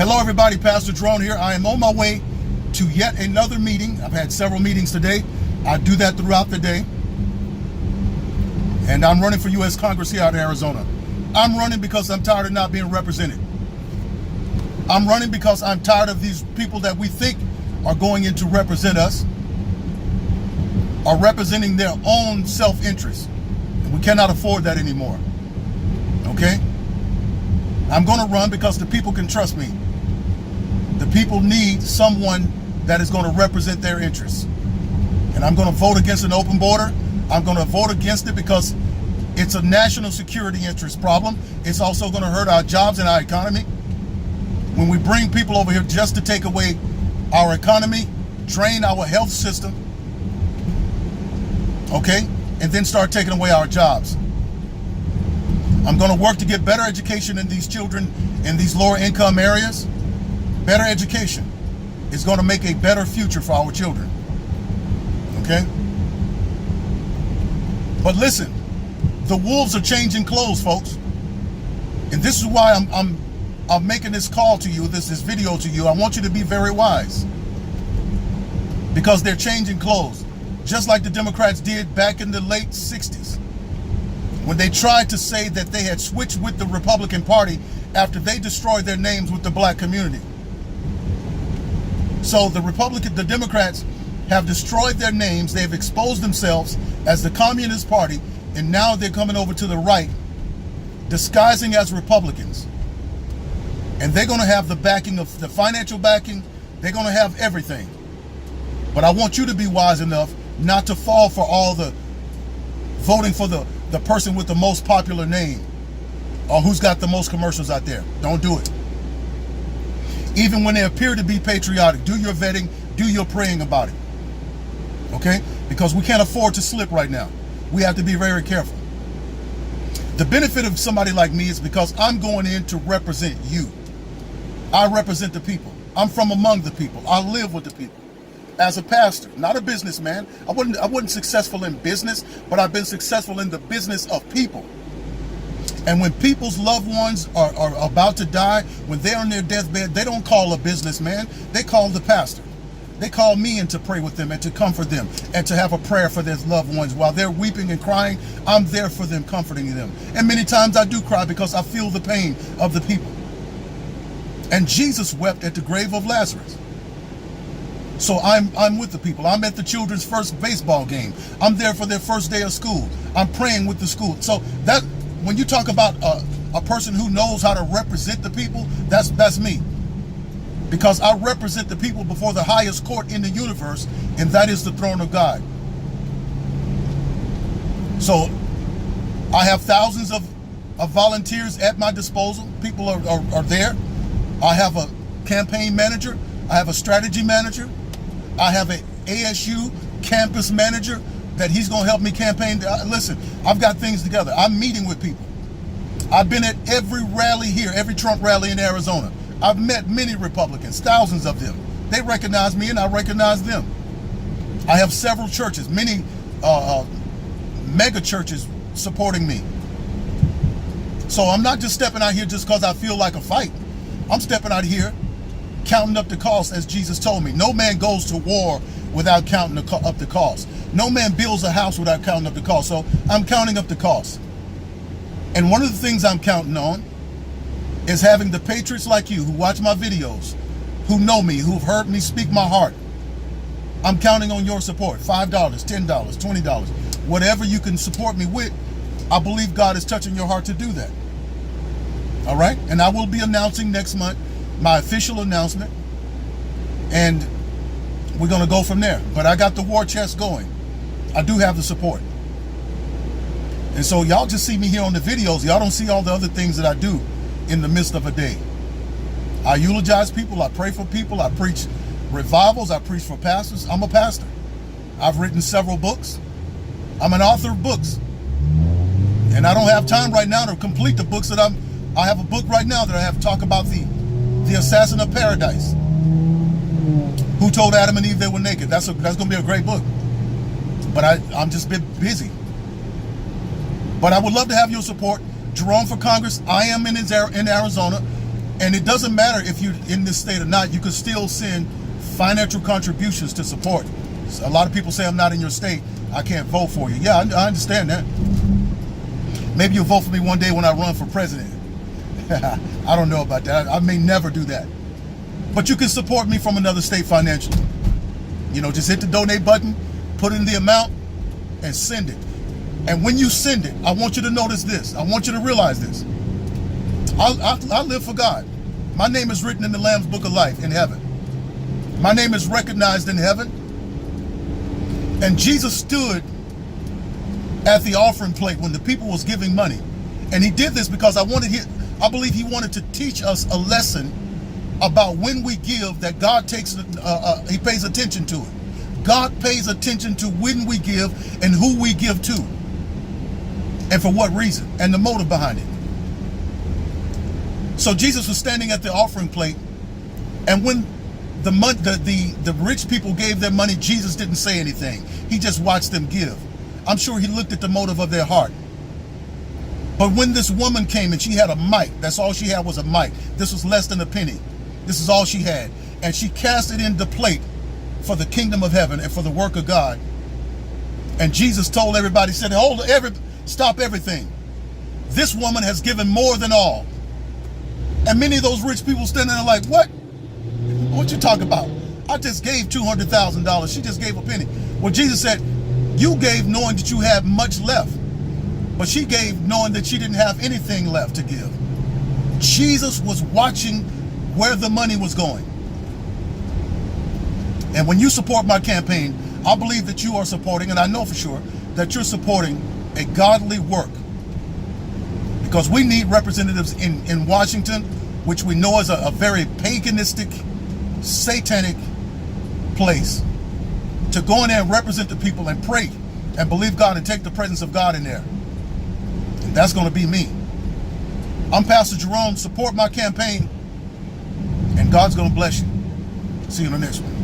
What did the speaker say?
Hello everybody, Pastor Jerone here. I am on my way to yet another meeting. I've had several meetings today. I do that throughout the day. And I'm running for U.S. Congress here out in Arizona. I'm running because I'm tired of not being represented. I'm running because I'm tired of these people that we think are going in to represent us are representing their own self-interest. And we cannot afford that anymore. Okay? I'm going to run because the people can trust me. The people need someone that is going to represent their interests. And I'm going to vote against an open border. I'm going to vote against it because it's a national security interest problem. It's also going to hurt our jobs and our economy. When we bring people over here just to take away our economy, drain our health system, okay, and then start taking away our jobs. I'm going to work to get better education in these children in these lower income areas. Better education is going to make a better future for our children. Okay? But listen, the wolves are changing clothes, folks. And this is why I'm making this call to you, this video to you. I want you to be very wise. Because they're changing clothes. Just like the Democrats did back in the late 60s. When they tried to say that they had switched with the Republican Party after they destroyed their names with the black community. So the Democrats have destroyed their names. They've exposed themselves as the Communist Party, and now they're coming over to the right, disguising as Republicans. And they're going to have the backing of the financial backing. They're going to have everything. But I want you to be wise enough not to fall for all the voting for the person with the most popular name or who's got the most commercials out there. Don't do it. Even when they appear to be patriotic, do your vetting, do your praying about it. Okay? Because we can't afford to slip right now. We have to be very careful. The benefit of somebody like me is because I'm going in to represent you. I represent the people. I'm from among the people. I live with the people. As a pastor, not a businessman. I wasn't successful in business, but I've been successful in the business of people. And when people's loved ones are about to die, when they're on their deathbed, they don't call a businessman, they call the pastor. They call me in to pray with them and to comfort them and to have a prayer for their loved ones. While they're weeping and crying, I'm there for them, comforting them. And many times I do cry because I feel the pain of the people. And Jesus wept at the grave of Lazarus. So I'm with the people. I'm at the children's first baseball game. I'm there for their first day of school. I'm praying with the school. So that when you talk about a person who knows how to represent the people, that's me. Because I represent the people before the highest court in the universe, and that is the throne of God. So I have thousands of volunteers at my disposal. People are there. I have a campaign manager. I have a strategy manager. I have an ASU campus manager that he's going to help me campaign. Listen, I've got things together. I'm meeting with people. I've been at every rally here, every Trump rally in Arizona. I've met many Republicans, thousands of them. They recognize me and I recognize them. I have several churches, many mega churches supporting me. So I'm not just stepping out here just because I feel like a fight. I'm stepping out here counting up the cost, as Jesus told me. No man goes to war without counting up the cost. No man builds a house without counting up the cost. So I'm counting up the cost. And one of the things I'm counting on is having the patriots like you who watch my videos, who know me, who've heard me speak my heart. I'm counting on your support. $5, $10, $20, whatever you can support me with. I believe God is touching your heart to do that. All right? And I will be announcing next month my official announcement, and we're going to go from there. But I got the war chest going. I do have the support. And so y'all just see me here on the videos. Y'all don't see all the other things that I do in the midst of a day. I eulogize people. I pray for people. I preach revivals. I preach for pastors. I'm a pastor. I've written several books. I'm an author of books. And I don't have time right now to complete the books that I have a book right now that I have to talk about the assassin of paradise, who told Adam and Eve they were naked. That's going to be a great book. But I'm just been busy. But I would love to have your support. Jerone for Congress. I am in Arizona. And it doesn't matter if you're in this state or not, you can still send financial contributions to support. So a lot of people say, I'm not in your state, I can't vote for you. Yeah, I understand that. Maybe you'll vote for me one day when I run for president. I don't know about that. I may never do that. But you can support me from another state financially. You know, just hit the donate button, put in the amount, and send it. And when you send it, I want you to notice this. I want you to realize this. I live for God. My name is written in the Lamb's Book of Life in heaven. My name is recognized in heaven. And Jesus stood at the offering plate when the people was giving money. And he did this because I believe he wanted to teach us a lesson about when we give, that God takes, he pays attention to it. God pays attention to when we give and who we give to, and for what reason, and the motive behind it. So Jesus was standing at the offering plate, and when the rich people gave their money, Jesus didn't say anything. He just watched them give. I'm sure he looked at the motive of their heart. But when this woman came and she had a mite, that's all she had was a mite. This was less than a penny. This is all she had. And she cast it in the plate for the kingdom of heaven and for the work of God. And Jesus told everybody, said, stop everything. This woman has given more than all. And many of those rich people standing there like, what? What you talking about? I just gave $200,000. She just gave a penny. Well, Jesus said, you gave knowing that you had much left. But she gave knowing that she didn't have anything left to give. Jesus was watching where the money was going. And when you support my campaign, I believe that you are supporting, and I know for sure that you're supporting a godly work. Because we need representatives in Washington, which we know is a very paganistic, satanic place, to go in there and represent the people and pray and believe God and take the presence of God in there. And that's going to be me. I'm Pastor Jerome. Support my campaign, and God's going to bless you. See you in the next one.